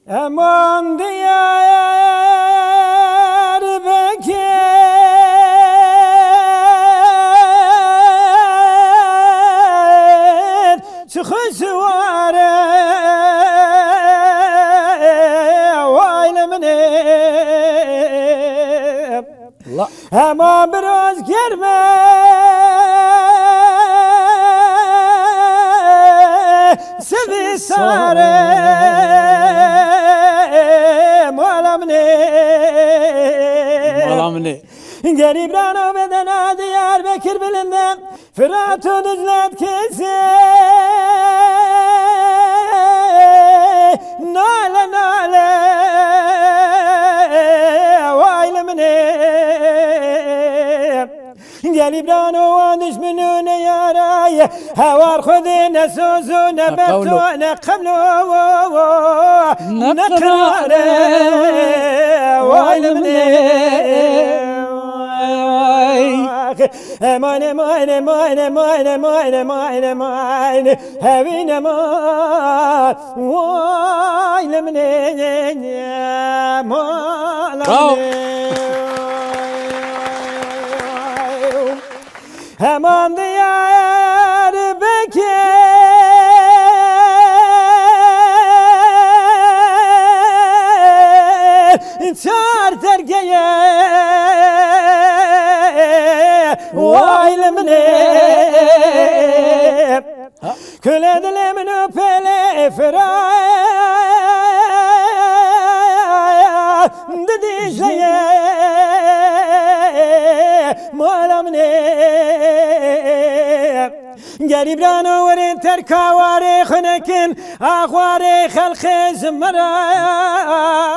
Aman Diyarbakır çıkışı var vaylemine ama biraz girme sevi sare Malamne. Geribrano bedena Diyarbakır bilinde Fırat'ı düzlet kese Nale nale Vaylemine Geribrano düşmününe yaray Havar khudine sözüne betone kablo Nakrare Vaylemine Mine, mine, mine, mine, mine, mine, mine, having a I'm on the Diyarbakır Charter geye Vaylemine Küledelemin öpele feraya Dedizeye Malamne Geribrano verin terkavare Khnekin Akhware khalkhe zmara